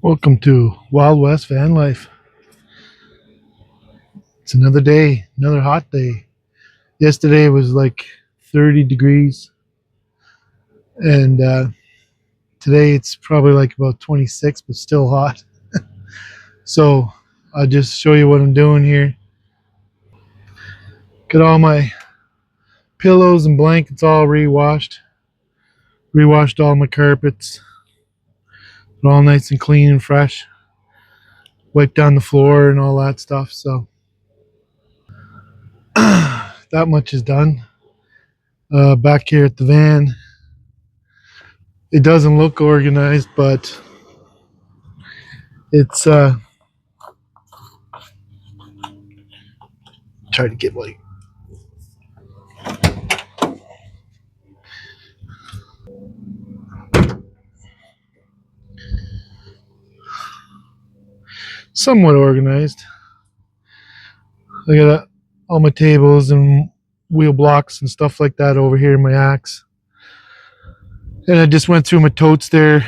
Welcome to Wild West Van Life. It's another day, another hot day. Yesterday was like 30 degrees, and today it's probably like about 26, but still hot. So I'll just show you what I'm doing here. Got all my pillows and blankets all rewashed all my carpets, all nice and clean and fresh. Wiped down the floor and all that stuff. So that much is done. Back here at the van, it doesn't look organized, but it's try to get like somewhat organized. I got all my tables and wheel blocks and stuff like that over here in my axe. And I just went through my totes there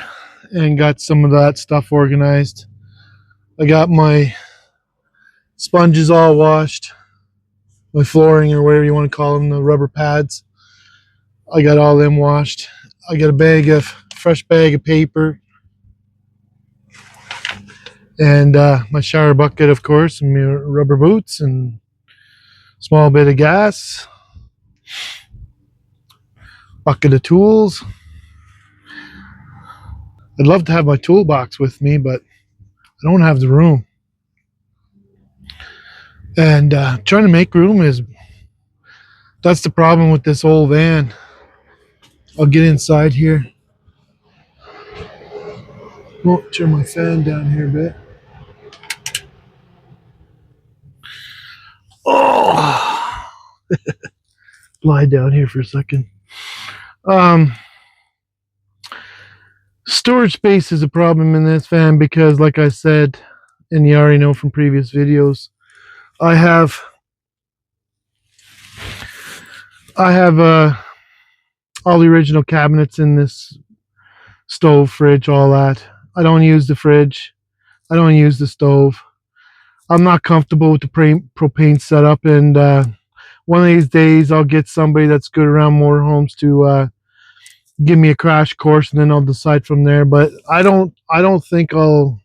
and got some of that stuff organized. I got my sponges all washed, my flooring or whatever you want to call them, the rubber pads. I got all them washed. I got a fresh bag of paper, and my shower bucket, of course, and my rubber boots and small bit of gas, bucket of tools. I'd love to have my toolbox with me, but I don't have the room. And trying to make room that's the problem with this old van. I'll get inside here. Oh, turn my fan down here a bit. Oh, lie down here for a second. Storage space is a problem in this van because, like I said, and you already know from previous videos, I have all the original cabinets in this stove, fridge, all that. I don't use the fridge. I don't use the stove. I'm not comfortable with the propane setup, and one of these days I'll get somebody that's good around motorhomes to give me a crash course, and then I'll decide from there. But I don't think I'm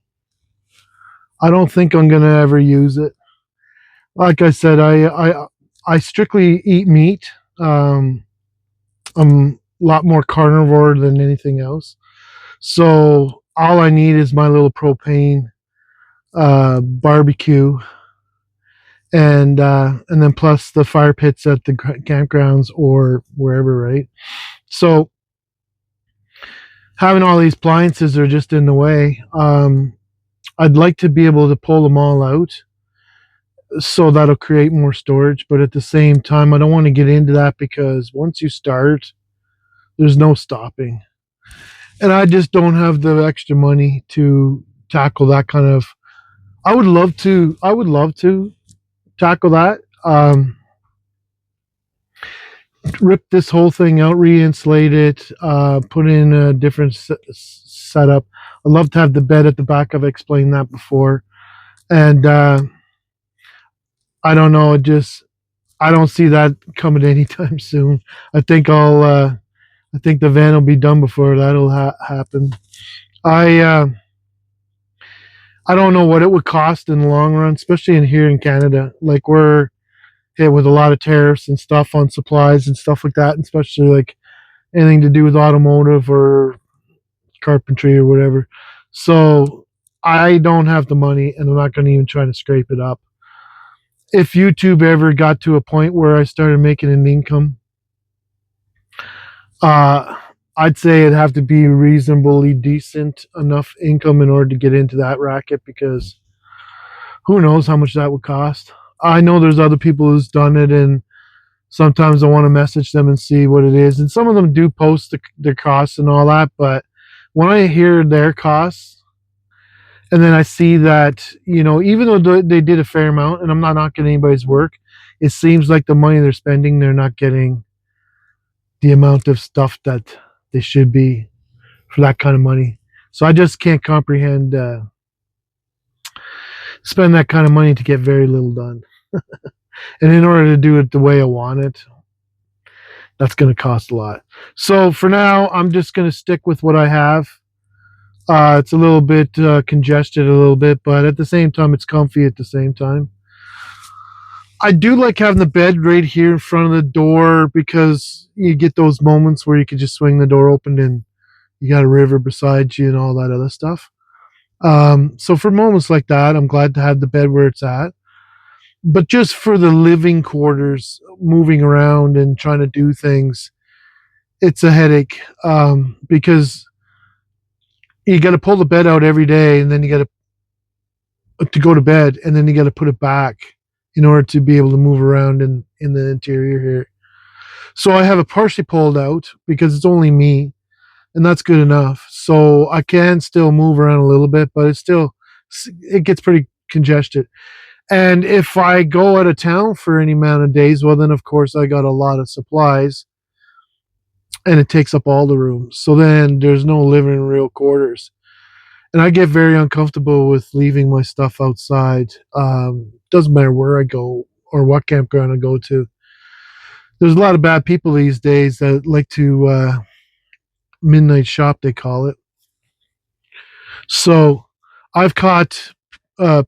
gonna ever use it. Like I said, I strictly eat meat. I'm a lot more carnivore than anything else. So all I need is my little propane barbecue, and then plus the fire pits at the campgrounds or wherever, right? So having all these appliances are just in the way. I'd like to be able to pull them all out, so that'll create more storage. But at the same time, I don't want to get into that because once you start, there's no stopping. And I just don't have the extra money to tackle that kind of. I would love to. I would love to tackle that. Rip this whole thing out, re-insulate it, put in a different setup. I'd love to have the bed at the back. I've explained that before, and I don't know. I don't see that coming anytime soon. I think I think the van will be done before that'll happen. I I don't know what it would cost in the long run, especially in here in Canada. Like we're hit with a lot of tariffs and stuff on supplies and stuff like that, especially like anything to do with automotive or carpentry or whatever. So I don't have the money, and I'm not going to even try to scrape it up. If YouTube ever got to a point where I started making an income, uh, I'd say it'd have to be reasonably decent enough income in order to get into that racket, because who knows how much that would cost. I know there's other people who's done it, and sometimes I want to message them and see what it is. And some of them do post their costs and all that, but when I hear their costs, and then I see that, even though they did a fair amount, and I'm not knocking anybody's work, it seems like the money they're spending, they're not getting the amount of stuff that they should be for that kind of money. So I just can't comprehend spend that kind of money to get very little done. And in order to do it the way I want it, that's going to cost a lot. So for now, I'm just going to stick with what I have. It's a little bit congested, a little bit, but at the same time, it's comfy at the same time. I do like having the bed right here in front of the door because you get those moments where you could just swing the door open and you got a river beside you and all that other stuff. So for moments like that, I'm glad to have the bed where it's at. But just for the living quarters, moving around and trying to do things, it's a headache because you got to pull the bed out every day, and then you got to go to bed, and then you got to put it back in order to be able to move around in the interior here. So I have it partially pulled out because it's only me, and that's good enough. So I can still move around a little bit, but it gets pretty congested. And if I go out of town for any amount of days, well, then of course I got a lot of supplies, and it takes up all the room. So then there's no living in real quarters, and I get very uncomfortable with leaving my stuff outside. Doesn't matter where I go or what campground I go to. There's a lot of bad people these days that like to midnight shop, they call it. So I've caught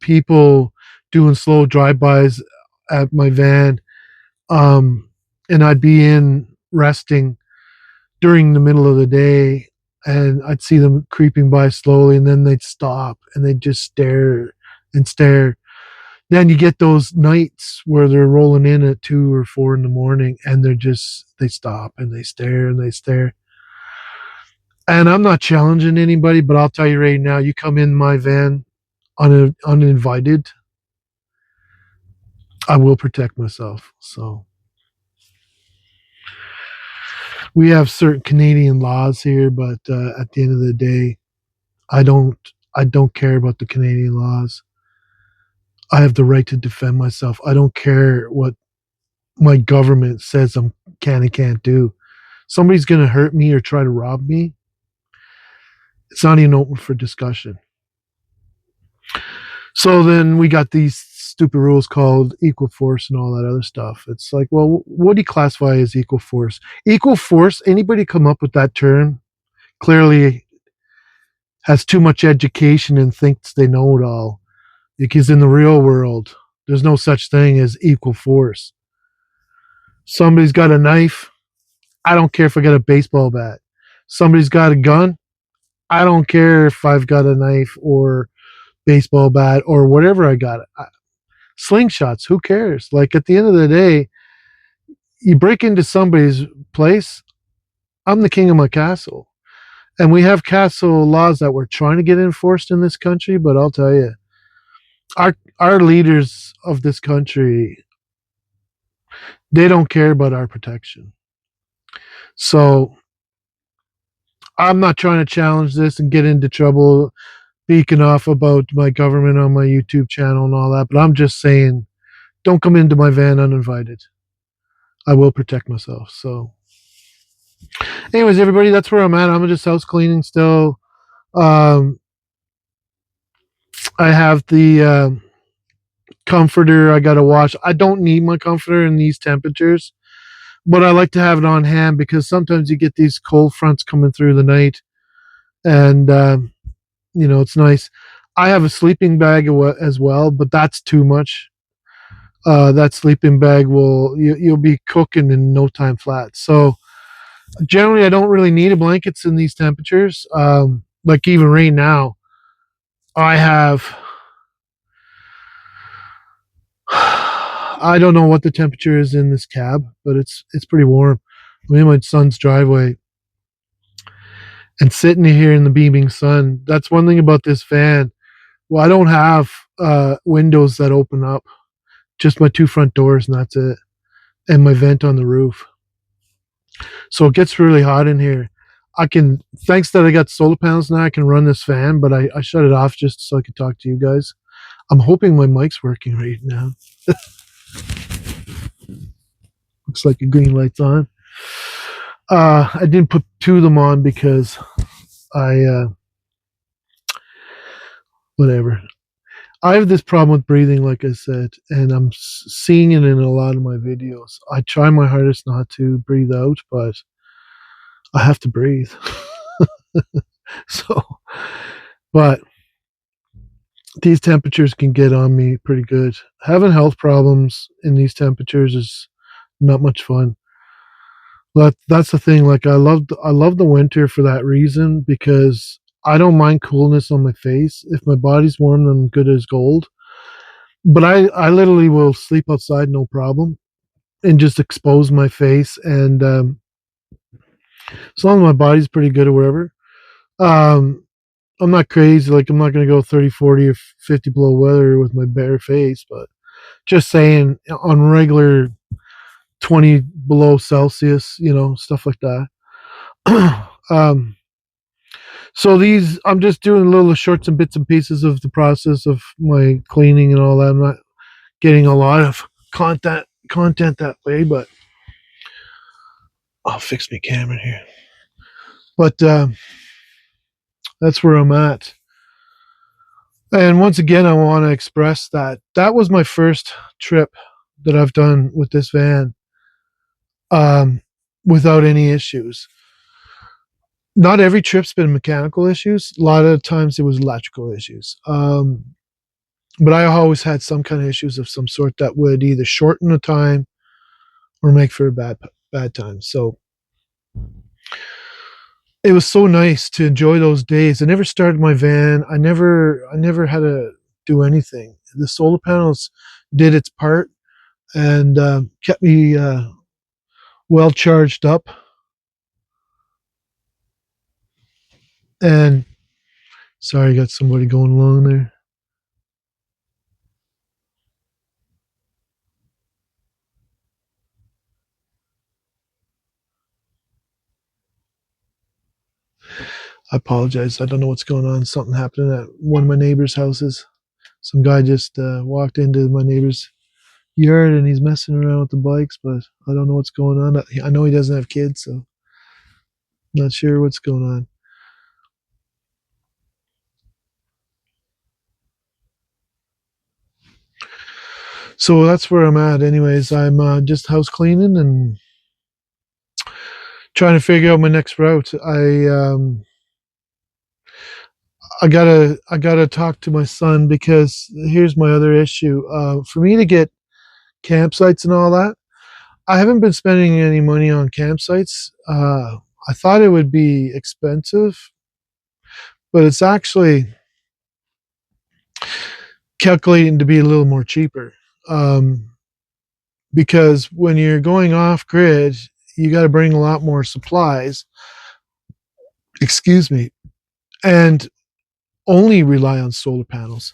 people doing slow drive-bys at my van, and I'd be in resting during the middle of the day, and I'd see them creeping by slowly, and then they'd stop and they'd just stare and stare. Then you get those nights where they're rolling in at 2 or 4 in the morning, and they stop and they stare and they stare. And I'm not challenging anybody, but I'll tell you right now, you come in my van uninvited, I will protect myself. So we have certain Canadian laws here, but at the end of the day, I don't I don't care about the Canadian laws. I have the right to defend myself. I don't care what my government says I can and can't do. Somebody's going to hurt me or try to rob me. It's not even open for discussion. So then we got these stupid rules called equal force and all that other stuff. It's like, well, what do you classify as equal force? Equal force, anybody come up with that term clearly has too much education and thinks they know it all. Because in the real world, there's no such thing as equal force. Somebody's got a knife. I don't care if I got a baseball bat. Somebody's got a gun. I don't care if I've got a knife or baseball bat or whatever I got. Slingshots, who cares? Like at the end of the day, you break into somebody's place, I'm the king of my castle. And we have castle laws that we're trying to get enforced in this country, but I'll tell you, our leaders of this country, they don't care about our protection. So I'm not trying to challenge this and get into trouble speaking off about my government on my YouTube channel and all that, but I'm just saying, don't come into my van uninvited. I will protect myself. So, anyways, everybody, that's where I'm at. I'm just house cleaning still. Um, I have the comforter I got to wash. I don't need my comforter in these temperatures, but I like to have it on hand because sometimes you get these cold fronts coming through the night, and it's nice. I have a sleeping bag as well, but that's too much. That sleeping bag you'll be cooking in no time flat. So generally, I don't really need a blankets in these temperatures. Like even right now, I have. I don't know what the temperature is in this cab, but it's pretty warm. I'm in my son's driveway and sitting here in the beaming sun. That's one thing about this van. Well, I don't have windows that open up, just my two front doors, and that's it, and my vent on the roof. So it gets really hot in here. Thanks that I got solar panels now, I can run this fan, but I shut it off just so I could talk to you guys. I'm hoping my mic's working right now. Looks like a green light's on. I didn't put two of them on because I whatever. I have this problem with breathing, like I said, and I'm seeing it in a lot of my videos. I try my hardest not to breathe out, but I have to breathe. So, but these temperatures can get on me pretty good. Having health problems in these temperatures is not much fun. But that's the thing. Like I love the winter for that reason because I don't mind coolness on my face. If my body's warm, I'm good as gold. But I literally will sleep outside no problem and just expose my face. And as long as my body's pretty good or whatever, um, I'm not crazy. Like I'm not going to go 30, 40, or 50 below weather with my bare face. But just saying on regular 20 below Celsius, stuff like that. um, so I'm just doing little shorts and bits and pieces of the process of my cleaning and all that. I'm not getting a lot of content that way, but I'll fix my camera here. But that's where I'm at. And once again, I want to express that was my first trip that I've done with this van um, without any issues. Not every trip's been mechanical issues. A lot of times it was electrical issues. But I always had some kind of issues of some sort that would either shorten the time or make for a bad time. So it was so nice to enjoy those days. I never started my van. I never had to do anything. The solar panels did its part and kept me well charged up. And sorry, I got somebody going along there. I apologize. I don't know what's going on. Something happened at one of my neighbor's houses. Some guy just walked into my neighbor's yard and he's messing around with the bikes, but I don't know what's going on. I know he doesn't have kids, so I'm not sure what's going on. So that's where I'm at. Anyways, I'm just house cleaning and trying to figure out my next route. I gotta talk to my son because here's my other issue. For me to get campsites and all that, I haven't been spending any money on campsites. I thought it would be expensive, but it's actually calculating to be a little more cheaper. Um, because when you're going off grid, you got to bring a lot more supplies. Excuse me, and only rely on solar panels.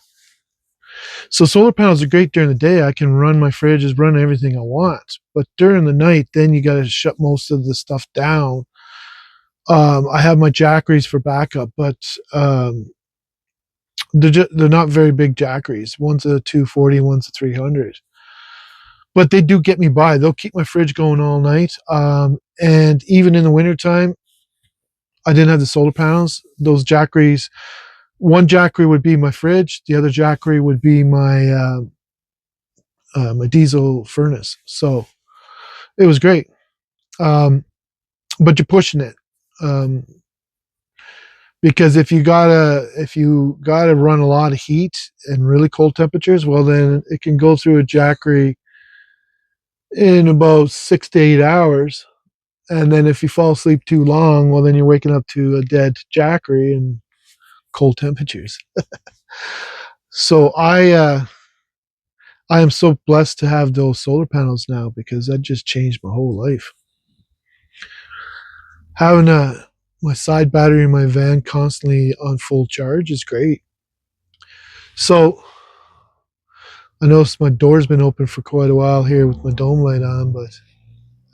So solar panels are great during the day. I can run my fridges, run everything I want. But during the night, then you got to shut most of the stuff down. I have my jackeries for backup, but they're not very big jackeries. One's a 240, one's a 300. But they do get me by. They'll keep my fridge going all night. And even in the wintertime, I didn't have the solar panels. Those jackeries, one jackery would be my fridge, the other jackery would be my diesel furnace. So it was great. Um, but you're pushing it. Um, because if you gotta run a lot of heat and really cold temperatures, well then it can go through a jackery in about 6 to 8 hours. And then if you fall asleep too long, well then you're waking up to a dead jackery and cold temperatures. So I am so blessed to have those solar panels now because that just changed my whole life. Having my side battery in my van constantly on full charge is great. So I noticed my door's been open for quite a while here with my dome light on, but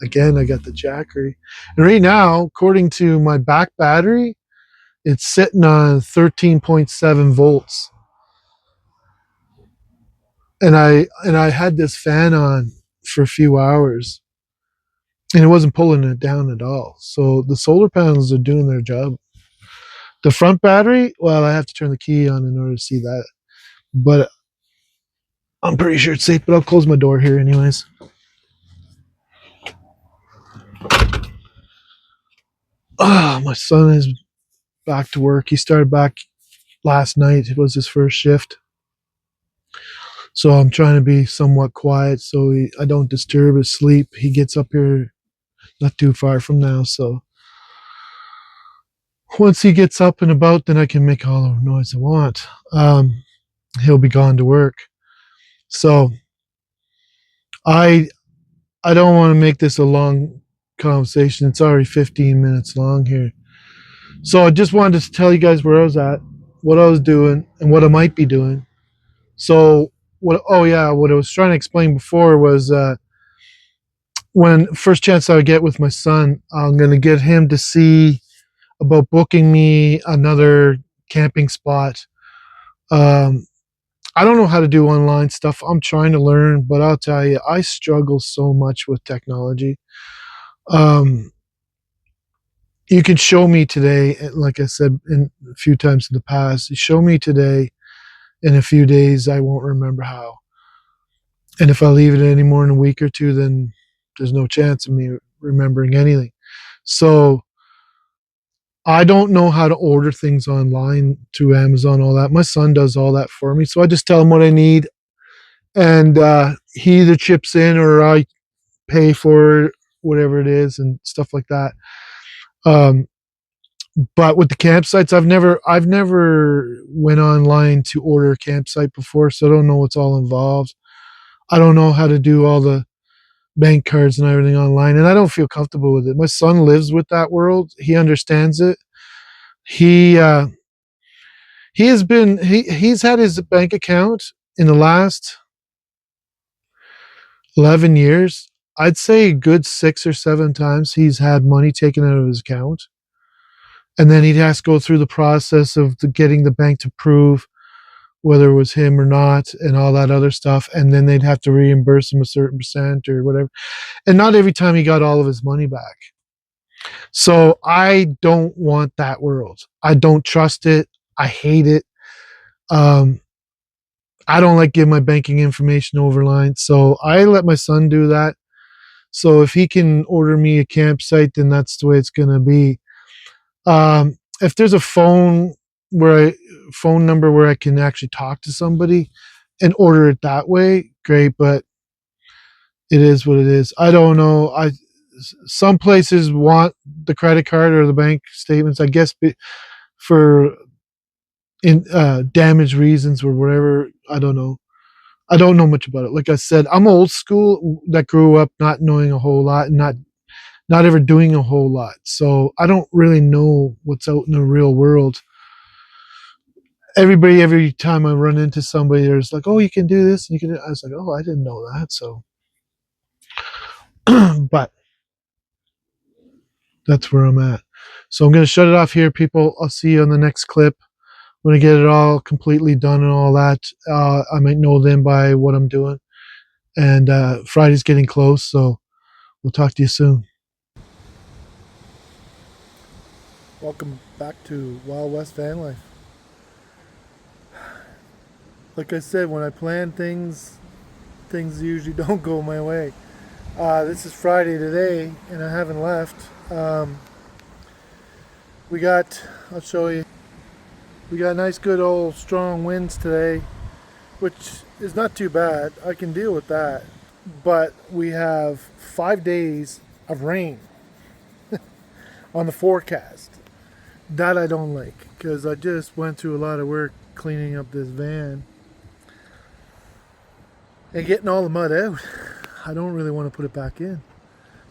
again, I got the jackery. And right now, according to my back battery, it's sitting on 13.7 volts. And I had this fan on for a few hours and it wasn't pulling it down at all. So the solar panels are doing their job. The front battery, well, I have to turn the key on in order to see that. But I'm pretty sure it's safe, but I'll close my door here anyways. My son is back to work. He started back last night. It was his first shift. So I'm trying to be somewhat quiet so I don't disturb his sleep. He gets up here not too far from now. So once he gets up and about, then I can make all the noise I want. He'll be gone to work. So I I don't want to make this a long conversation. It's already 15 minutes long here. So I just wanted to tell you guys where I was at, what I was doing, and what I might be doing. So what? Oh yeah, what I was trying to explain before was when first chance I would get with my son, I'm gonna get him to see about booking me another camping spot. Um, I don't know how to do online stuff. I'm trying to learn, but I'll tell you, I struggle so much with technology. Um, you can show me today, like I said in a few times in the past, you show me today, in a few days, I won't remember how. And if I leave it any more than a week or two, then there's no chance of me remembering anything. So I don't know how to order things online through Amazon, all that. My son does all that for me. So I just tell him what I need, and he either chips in or I pay for it, whatever it is, and stuff like that. Um, but with the campsites, I've never went online to order a campsite before, so I don't know what's all involved. I don't know how to do all the bank cards and everything online, and I don't feel comfortable with it. My son lives with that world. He understands it. He he's had his bank account in the last 11 years. I'd say a good 6 or 7 times he's had money taken out of his account, and then he has to go through the process of getting the bank to prove whether it was him or not and all that other stuff, and then they'd have to reimburse him a certain percent or whatever, and not every time he got all of his money back. So I don't want that world. I don't trust it. I hate it. um, I don't like giving my banking information over line, so I let my son do that. So if he can order me a campsite, then that's the way it's going to be. If there's a phone number where I can actually talk to somebody and order it that way, great. But it is what it is. I don't know. Some places want the credit card or the bank statements, I guess, for in damage reasons or whatever. I don't know. I don't know much about it. Like I said, I'm old school that grew up not knowing a whole lot and not ever doing a whole lot. So I don't really know what's out in the real world. Every time I run into somebody, there's like, oh, you can do this, and you can. I was like, oh, I didn't know that. So, but that's where I'm at. So I'm gonna shut it off here, people. I'll see you on the next clip when I get it all completely done and all that. I might know then by what I'm doing. And Friday's getting close, so we'll talk to you soon. Welcome back to Wild West Van Life. Like I said, when I plan things, things usually don't go my way. This is Friday today, and I haven't left. We got, I'll show you, we got nice, good old strong winds today, which is not too bad. I can deal with that. But we have 5 days of rain on the forecast. That I don't like, because I just went through a lot of work cleaning up this van and getting all the mud out. I don't really want to put it back in.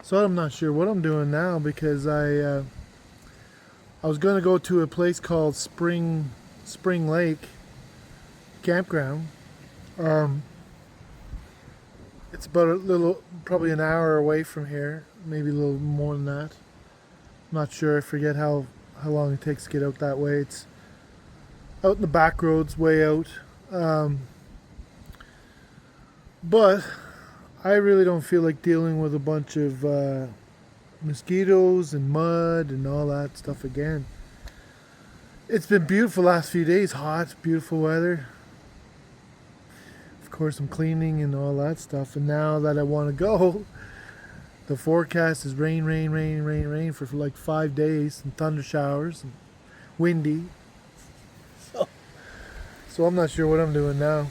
So I'm not sure what I'm doing now, because I was going to go to a place called Spring Lake Campground. It's about probably an hour away from here, maybe a little more than that. I'm not sure. I forget how long it takes to get out that way. It's out in the back roads, way out. But I really don't feel like dealing with a bunch of mosquitoes and mud and all that stuff again. It's been beautiful last few days. Hot, beautiful weather. Of course, I'm cleaning and all that stuff. And now that I want to go, the forecast is rain, rain, rain, rain, rain for like 5 days, and thunder showers, and windy. So I'm not sure what I'm doing now.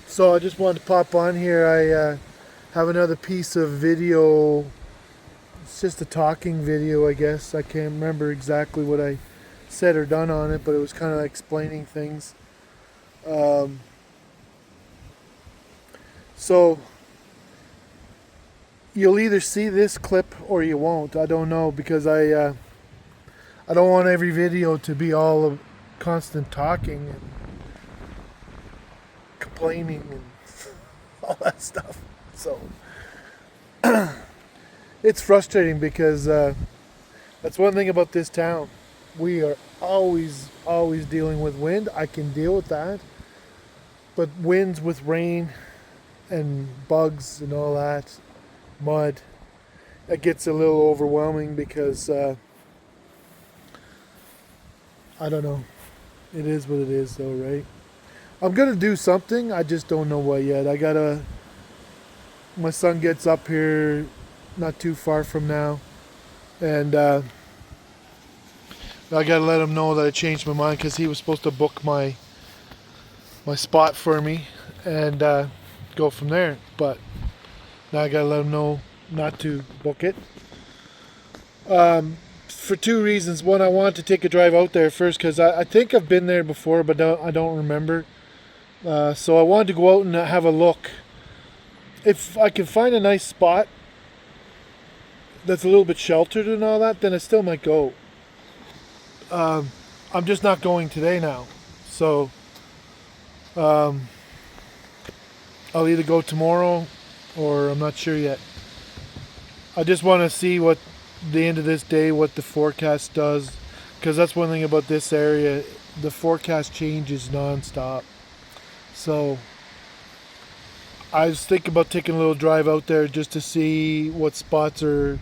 So I just wanted to pop on here. I have another piece of video. It's just a talking video, I guess. I can't remember exactly what I said or done on it, but it was kind of explaining things. So you'll either see this clip or you won't. I don't know, because I don't want every video to be all of constant talking and complaining and all that stuff. So it's frustrating, because that's one thing about this town. We are always dealing with wind. I can deal with that. But winds with rain and bugs and all that, mud, it gets a little overwhelming, because I don't know. It is what it is though, right? I'm gonna do something, I just don't know what yet. My son gets up here not too far from now, and I gotta let him know that I changed my mind, because he was supposed to book my spot for me and go from there. But now I gotta let him know not to book it. For two reasons. One, I wanted to take a drive out there first, because I think I've been there before, but I don't remember. So I wanted to go out and have a look. If I can find a nice spot that's a little bit sheltered and all that, then I still might go. I'm just not going today now. So I'll either go tomorrow, or I'm not sure yet. I just want to see what the end of this day, what the forecast does, because that's one thing about this area. The forecast changes non-stop. So I was thinking about taking a little drive out there just to see what spots are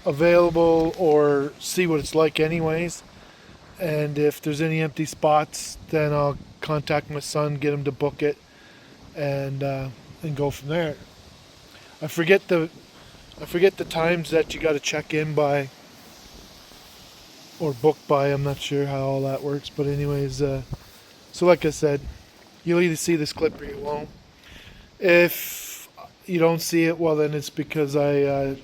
available, or see what it's like anyways. And if there's any empty spots, then I'll contact my son, get him to book it, and go from there. I forget the times that you got to check in by or book by. I'm not sure how all that works, but anyways, so like I said, you'll either see this clip or you won't. If you don't see it, well, then it's because I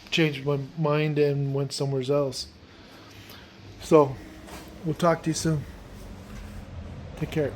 changed my mind and went somewhere else. So we'll talk to you soon. Take care.